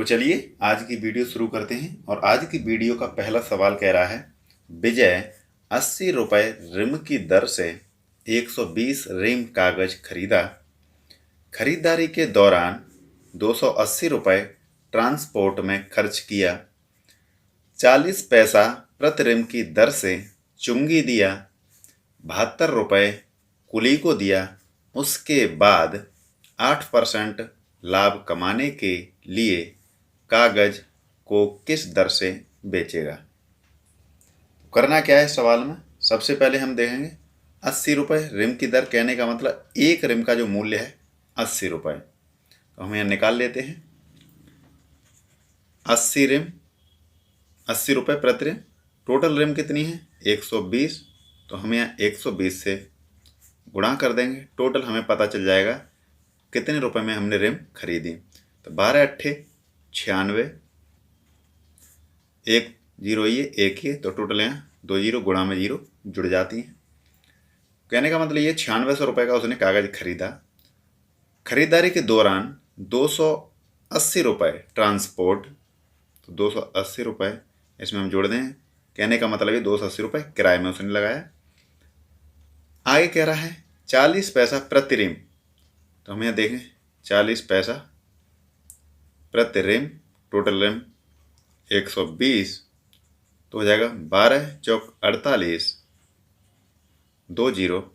चलिए आज की वीडियो शुरू करते हैं। और आज की वीडियो का पहला सवाल कह रहा है, विजय 80 रुपये रिम की दर से 120 रिम कागज खरीदा। खरीदारी के दौरान 280 रुपये ट्रांसपोर्ट में खर्च किया। 40 पैसा प्रति रिम की दर से चुंगी दिया। 72 रुपये कुली को दिया। उसके बाद 8% लाभ कमाने के लिए कागज को किस दर से बेचेगा। करना क्या है सवाल में, सबसे पहले हम देखेंगे 80 रुपये रिम की दर, कहने का मतलब एक रिम का जो मूल्य है 80 रुपये। तो हम यहाँ निकाल लेते हैं 80 रिम, 80 रुपये प्रति रिम। टोटल रिम कितनी है 120, तो हम यहाँ 120 से गुणा कर देंगे। टोटल हमें पता चल जाएगा कितने रुपए में हमने रिम खरीदी। तो 12 अट्ठे 96, एक जीरो ये एक ये, तो टोटल यहाँ 2 जीरो गुणा में जीरो जुड़ जाती हैं। कहने का मतलब ये 9600 रुपये का उसने कागज खरीदा। खरीदारी के दौरान 280 रुपये ट्रांसपोर्ट, तो 280 रुपये इसमें हम जोड़ दें। कहने का मतलब ये 280 रुपये किराए में उसने लगाया। आगे कह रहा है 40 पैसा प्रति रिम, तो हम यहाँ देखें 40 पैसा प्रति रिम। टोटल रिम 120, तो हो जाएगा 12 चौक 48, 2 जीरो।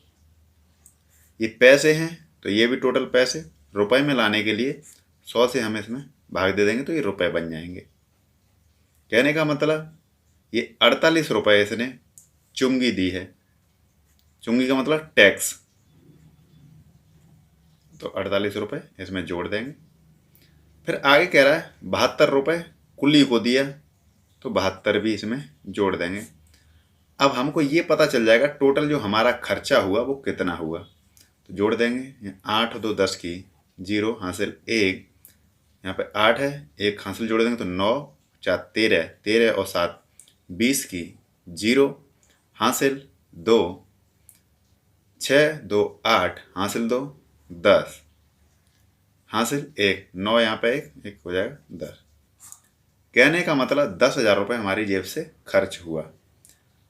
ये पैसे हैं तो ये भी टोटल पैसे। रुपए में लाने के लिए 100 से हम इसमें भाग दे देंगे तो ये रुपए बन जाएंगे। कहने का मतलब ये 48 रुपये इसने चुंगी दी है। चुंगी का मतलब टैक्स, तो 48 रुपये इसमें जोड़ देंगे। फिर आगे कह रहा है 72 रुपये कुली को दिया, तो 72 भी इसमें जोड़ देंगे। अब हमको ये पता चल जाएगा टोटल जो हमारा खर्चा हुआ वो कितना हुआ। तो जोड़ देंगे 8 2 10 की, 0 हासिल 1, यहाँ पे 8 है, 1 हासिल जोड़ देंगे तो 9 4 13, 13 और 7 20 की, 0 हासिल 2, 6 2 8 हासिल 2 10 हासिल 1, 9 यहाँ पे 1 हो जाएगा 10। कहने का मतलब 10,000 रुपये हमारी जेब से खर्च हुआ।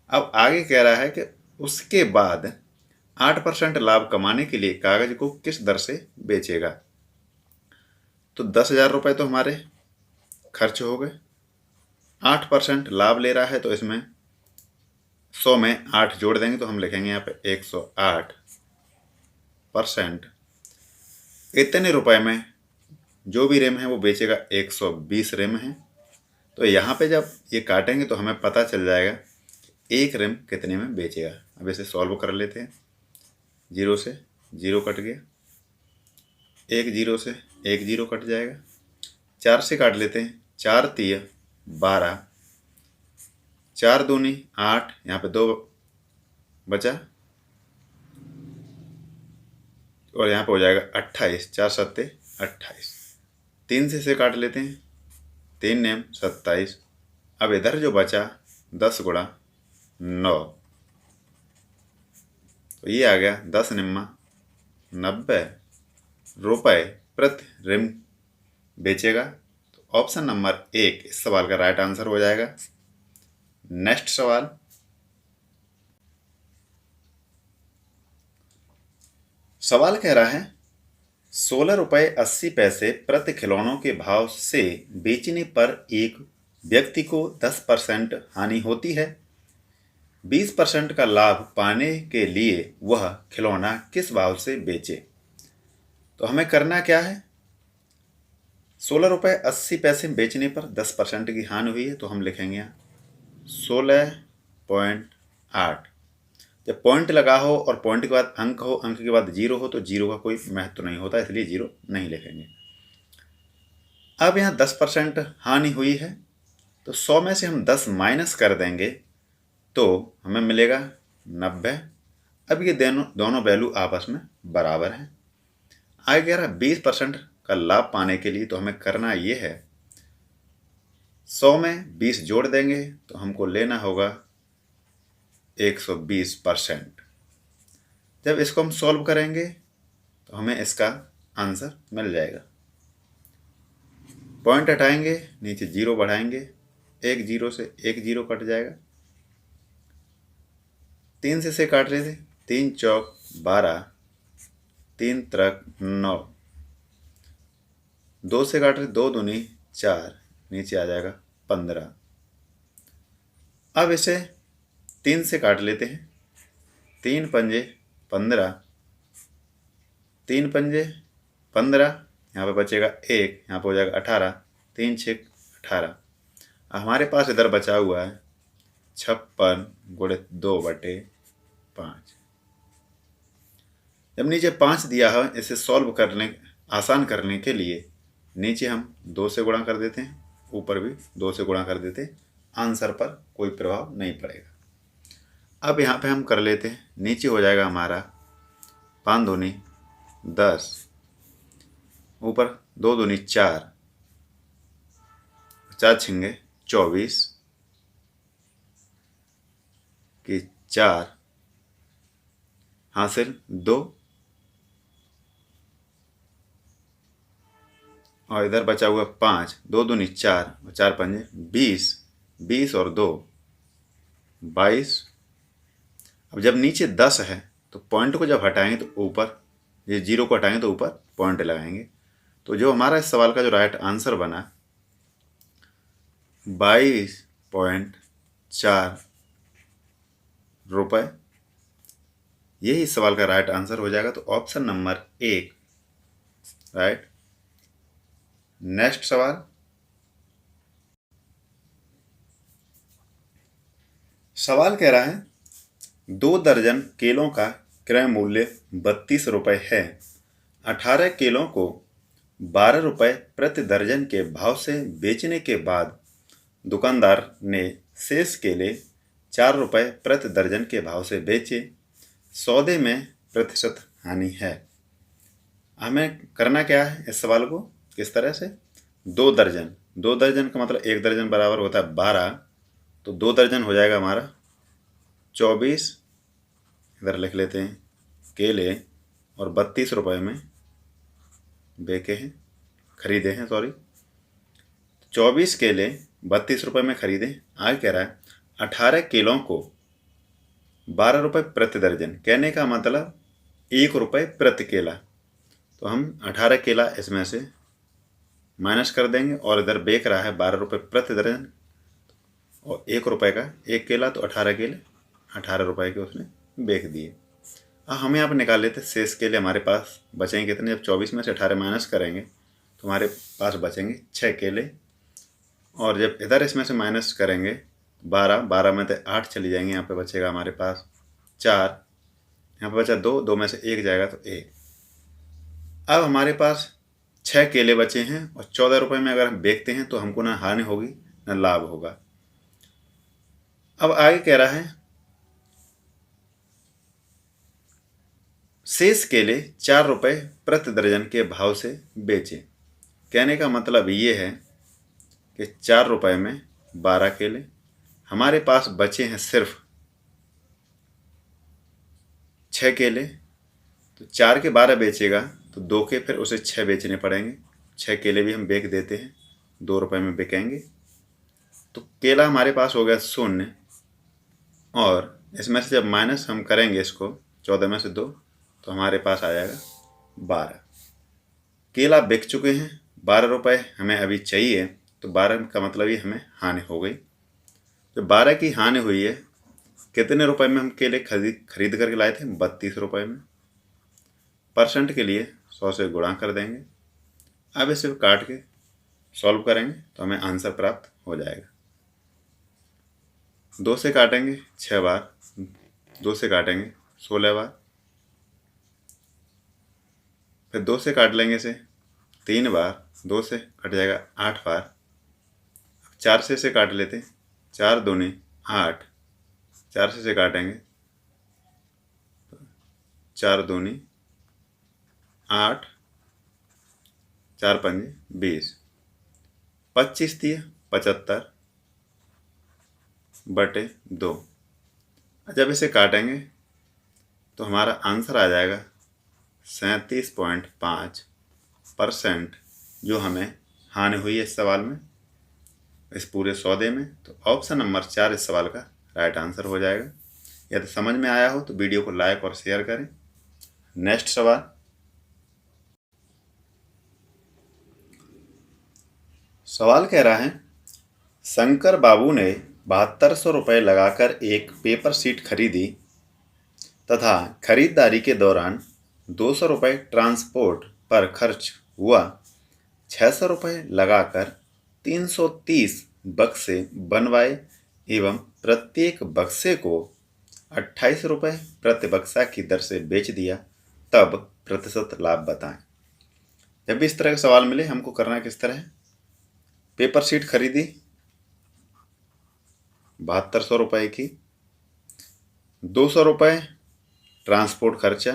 अब आगे कह रहा है कि उसके बाद 8% लाभ कमाने के लिए कागज को किस दर से बेचेगा। तो 10,000 रुपये तो हमारे खर्च हो गए। 8% लाभ ले रहा है तो इसमें 100 में 8 जोड़ देंगे तो हम लिखेंगे यहाँ पे 108%। इतने रुपए में जो भी रिम है वो बेचेगा 120 रिम है। तो यहाँ पे जब ये काटेंगे तो हमें पता चल जाएगा एक रिम कितने में बेचेगा। अब इसे सॉल्व कर लेते हैं। 0 से 0 कट गया, 1 जीरो से 1 जीरो कट जाएगा। 4 से काट लेते हैं, 4 3 12, 4 दूनी 8, यहाँ पे 2 बचा और यहाँ पे हो जाएगा 28, 4 सत्ते 28। 3 से काट लेते हैं, 3 नेम 27। अब इधर जो बचा 10 गुणा 9, तो ये आ गया 10 निम्मा 90 रुपये प्रति रिम बेचेगा। तो ऑप्शन नंबर 1 इस सवाल का राइट आंसर हो जाएगा। नेक्स्ट सवाल, सवाल कह रहा है 16 रुपये 80 पैसे प्रति खिलौनों के भाव से बेचने पर एक व्यक्ति को 10% हानि होती है। 20% का लाभ पाने के लिए वह खिलौना किस भाव से बेचे। तो हमें करना क्या है, 16 रुपये 80 पैसे बेचने पर 10% की हानि हुई है तो हम लिखेंगे यहाँ 16.8। जब पॉइंट लगा हो और पॉइंट के बाद अंक हो, अंक के बाद 0 हो, तो 0 का कोई महत्व नहीं होता, इसलिए 0 नहीं लिखेंगे। अब यहाँ 10% हानि हुई है तो 100 में से हम 10 माइनस कर देंगे तो हमें मिलेगा 90। अब ये दोनों वैल्यू आपस में बराबर हैं। आगे कह रहा है 20% का लाभ पाने के लिए, तो हमें करना ये है 100 में 20 जोड़ देंगे तो हमको लेना होगा 120%। जब इसको हम सॉल्व करेंगे तो हमें इसका आंसर मिल जाएगा। पॉइंट हटाएंगे, नीचे जीरो बढ़ाएंगे, एक जीरो से एक जीरो कट जाएगा। 3 से काट रहे थे, 3 चौक 12, 3 त्रिक 9, 2 से काट रहे, 2 दूनी 4, नीचे आ जाएगा 15। अब इसे 3 से काट लेते हैं, 3 पंजे 15, 3 पंजे 15, यहाँ पे बचेगा 1, यहाँ पे हो जाएगा 18, 3 छेक 18। हमारे पास इधर बचा हुआ है 56 गुणे 2/5। जब नीचे 5 दिया है, इसे सॉल्व करने आसान करने के लिए नीचे हम 2 से गुणा कर देते हैं, ऊपर भी 2 से गुणा कर देते हैं, आंसर पर कोई प्रभाव नहीं पड़ेगा। अब यहाँ पे हम कर लेते हैं, नीचे हो जाएगा हमारा 5 दूनी 10, ऊपर 2 दूनी 4, 4 छिंगे 24 की 4 हासिल 2, और इधर बचा हुआ 5, 2 दूनी 4 और 4 पंजे 20, 20 और 2 22। अब जब नीचे 10 है तो पॉइंट को जब हटाएंगे तो ऊपर, ये जीरो को हटाएंगे तो ऊपर पॉइंट लगाएंगे। तो जो हमारा इस सवाल का जो राइट आंसर बना 22.4 रुपये, यही इस सवाल का राइट आंसर हो जाएगा। तो ऑप्शन नंबर 1 राइट। नेक्स्ट सवाल, सवाल कह रहा है 2 दर्जन केलों का क्रय मूल्य 32 रुपये है। 18 केलों को 12 रुपये प्रति दर्जन के भाव से बेचने के बाद दुकानदार ने शेष केले 4 रुपये प्रति दर्जन के भाव से बेचे। सौदे में प्रतिशत हानि है। हमें करना क्या है इस सवाल को, किस तरह से 2 दर्जन का मतलब 1 दर्जन बराबर होता है 12, तो 2 दर्जन हो जाएगा हमारा 24, इधर लिख लेते हैं केले, और 32 रुपये में बेचे हैं, खरीदे हैं, सॉरी 24 केले 32 रुपये में खरीदे। आगे कह रहा है 18 केलों को 12 रुपये प्रति दर्जन, कहने का मतलब 1 रुपये प्रति केला। तो हम 18 केला इसमें से माइनस कर देंगे, और इधर बेच रहा है 12 रुपये प्रति दर्जन और 1 रुपये का एक केला, तो 18 केले 18 रुपये के उसने बेच दिए। अब हम यहाँ पर निकाल लेते शेष केले हमारे पास बचेंगे कितने। जब 24 में से 18 माइनस करेंगे तो हमारे पास बचेंगे 6 केले, और जब इधर इसमें से माइनस करेंगे 12 में तो 8 चली जाएंगे, यहाँ पे बचेगा हमारे पास 4, यहाँ पे बचा 2, 2 में से 1 जाएगा तो 1। अब हमारे पास 6 केले बचे हैं, और 14 रुपये में अगर हम बेचते हैं तो हमको ना हानि होगी ना लाभ होगा। अब आगे कह रहा है शेष केले 4 रुपये प्रति दर्जन के भाव से बेचे। कहने का मतलब ये है कि 4 रुपये में 12 केले, हमारे पास बचे हैं सिर्फ 6 केले, तो 4 के 12 बेचेगा तो 2 के फिर उसे 6 बेचने पड़ेंगे। 6 केले भी हम बेच देते हैं, 2 रुपये में बिकेंगे। तो केला हमारे पास हो गया 0, और इसमें से जब माइनस हम करेंगे इसको 14 में से 2, तो हमारे पास आ जाएगा 12। केला बिक चुके हैं, 12 रुपये हमें अभी चाहिए, तो 12 का मतलब ही हमें हानि हो गई। तो 12 की हानि हुई है, कितने रुपए में हम केले खरीद करके लाए थे, 32 रुपये में। परसेंट के लिए 100 से गुणा कर देंगे। अब इसे काट के सॉल्व करेंगे तो हमें आंसर प्राप्त हो जाएगा। 2 से काटेंगे 6 बार, 2 से काटेंगे 16 बार, फिर 2 से काट लेंगे इसे 3 बार, 2 से कट जाएगा 8 बार। 4 से इसे काट लेते, 4 दूनी 8, 4 से इसे काटेंगे 4 दूनी 8, 4 पंजे 20, 25 दिए 75/2। जब इसे काटेंगे तो हमारा आंसर आ जाएगा 37.5% जो हमें हानि हुई है इस सवाल में, इस पूरे सौदे में। तो ऑप्शन नंबर 4 इस सवाल का राइट आंसर हो जाएगा। यदि समझ में आया हो तो वीडियो को लाइक और शेयर करें। नेक्स्ट सवाल, सवाल कह रहा है शंकर बाबू ने 7200 रुपये लगाकर एक पेपर सीट खरीदी तथा खरीदारी के दौरान 200 रुपये ट्रांसपोर्ट पर खर्च हुआ। 600 रुपये लगाकर 330 बक्से बनवाए एवं प्रत्येक बक्से को 28 रुपये प्रति बक्सा की दर से बेच दिया, तब प्रतिशत लाभ बताएं। जब भी इस तरह का सवाल मिले हमको करना किस तरह है, पेपर सीट खरीदी 7200 रुपये की, 200 रुपये ट्रांसपोर्ट खर्चा,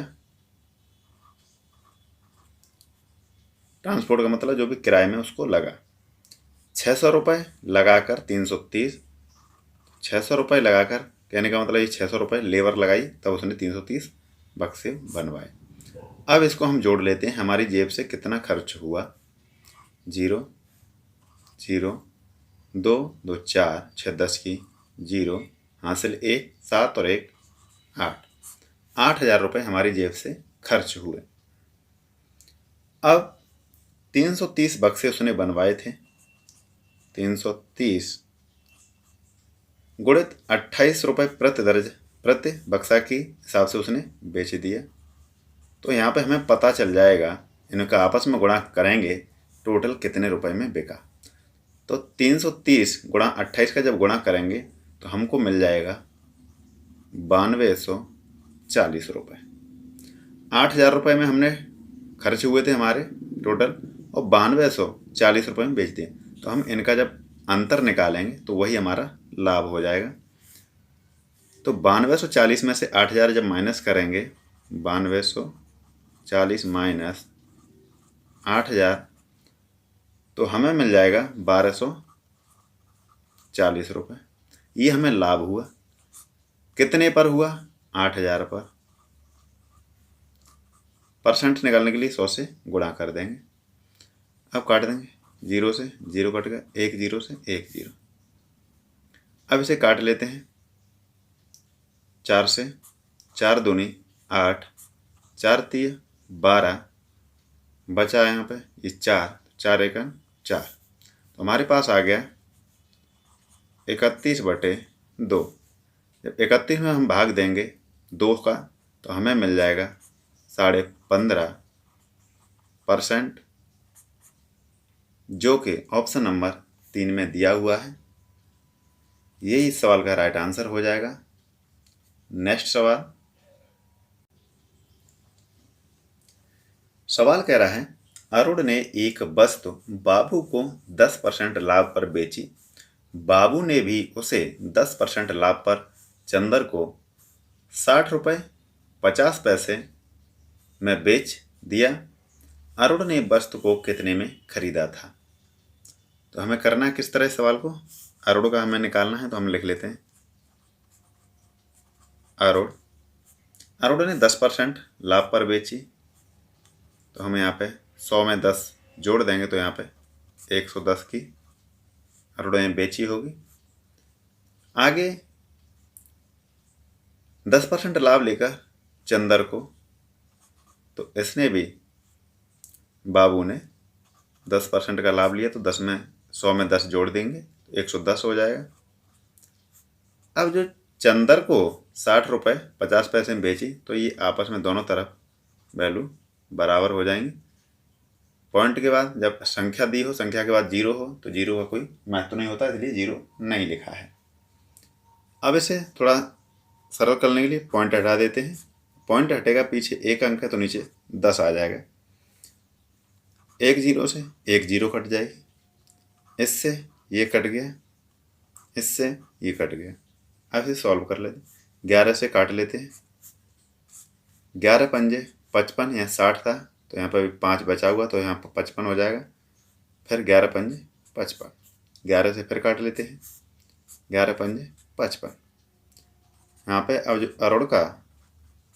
ट्रांसपोर्ट का मतलब जो भी किराए में उसको लगा, 600 रुपये लगाकर 330, 600 रुपये लगाकर कहने का मतलब ये 600 रुपये लेबर लगाई तब उसने 330 बक्से बनवाए। अब इसको हम जोड़ लेते हैं, हमारी जेब से कितना खर्च हुआ। 0 0 2 2 4 6 10 की 0 हासिल 1 7 और 1 8, 8000 रुपये हमारी जेब से खर्च हुए। अब 330 बक्से उसने बनवाए थे, 330 गुणित 28 रुपये प्रति बक्सा की हिसाब से उसने बेच दिया। तो यहाँ पे हमें पता चल जाएगा, इनका आपस में गुणा करेंगे टोटल कितने रुपए में बिका। तो 330 गुणा 28 का जब गुणा करेंगे तो हमको मिल जाएगा 9240 रुपये। 8000 रुपये में हमने खर्च हुए थे हमारे टोटल और 9240 रुपये में बेच दिए। तो हम इनका जब अंतर निकालेंगे तो वही हमारा लाभ हो जाएगा। तो 9240 में से 8000 जब माइनस करेंगे, 9240 माइनस 8000, तो हमें मिल जाएगा 1240 रुपये। ये हमें लाभ हुआ। कितने पर हुआ? 8000 पर। परसेंट निकालने के लिए 100 से गुणा कर देंगे। अब काट देंगे, 0 से 0 कट गया, 1 0 से 1 0। अब इसे काट लेते हैं 4 से, 4 दूनी 8, 4 3 12, बचा यहाँ पे ये 4, 4 1 4। तो हमारे पास आ गया 31/2। जब 31 में हम भाग देंगे 2 का तो हमें मिल जाएगा 15.5%, जो कि ऑप्शन नंबर 3 में दिया हुआ है। यही इस सवाल का राइट आंसर हो जाएगा। नेक्स्ट सवाल, सवाल कह रहा है अरुण ने एक वस्तु बाबू को 10% लाभ पर बेची। बाबू ने भी उसे 10% लाभ पर चंदर को 60 रुपये 50 पैसे में बेच दिया। अरुण ने वस्तु को कितने में खरीदा था? तो हमें करना है किस तरह इस सवाल को, अरुण का हमें निकालना है। तो हम लिख लेते हैं अरुण ने 10% लाभ पर बेची। तो हम यहाँ पे 100 में 10 जोड़ देंगे तो यहाँ पे 110 की अरुण ने बेची होगी। आगे 10% लाभ लेकर चंदर को, तो इसने भी, बाबू ने 10% का लाभ लिया तो 100 में 10 जोड़ देंगे तो 110 हो जाएगा। अब जो चंदर को 60 रुपये 50 पैसे में बेची तो ये आपस में दोनों तरफ वैल्यू बराबर हो जाएंगी। पॉइंट के बाद जब संख्या दी हो, संख्या के बाद 0 हो तो 0 का कोई महत्व नहीं होता, इसलिए 0 नहीं लिखा है। अब इसे थोड़ा सरल करने के लिए पॉइंट हटा देते हैं। पॉइंट हटेगा, पीछे 1 अंक है तो नीचे 10 आ जाएगा। 1 0 से 1 0 कट जाएगी, इससे ये कट गया, इससे ये कट गया। अब इसे सॉल्व कर लेते हैं। 11 से काट लेते हैं, 11 पंजे 55, यहाँ 60 था तो यहाँ पर 5 बचा हुआ तो यहाँ पर 55 हो जाएगा। फिर 11 पंजे 55, 11 से फिर काट लेते हैं, 11 पंजे 55। यहाँ पे अब जो अरुण का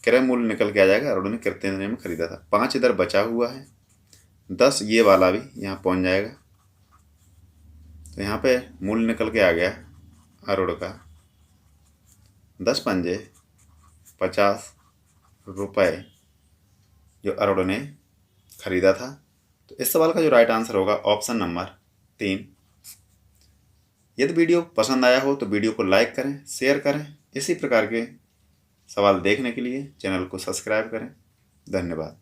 क्रय मूल्य निकल के आ जाएगा। अरुण ने कितने में खरीदा था, 5 इधर बचा हुआ है, 10 ये वाला भी यहाँ पहुँच जाएगा। तो यहाँ पे मूल्य निकल के आ गया अरुण का 10 पंजे 50 रुपये जो अरुण ने खरीदा था। तो इस सवाल का जो राइट आंसर होगा ऑप्शन नंबर 3। यदि वीडियो पसंद आया हो तो वीडियो को लाइक करें, शेयर करें। इसी प्रकार के सवाल देखने के लिए चैनल को सब्सक्राइब करें। धन्यवाद।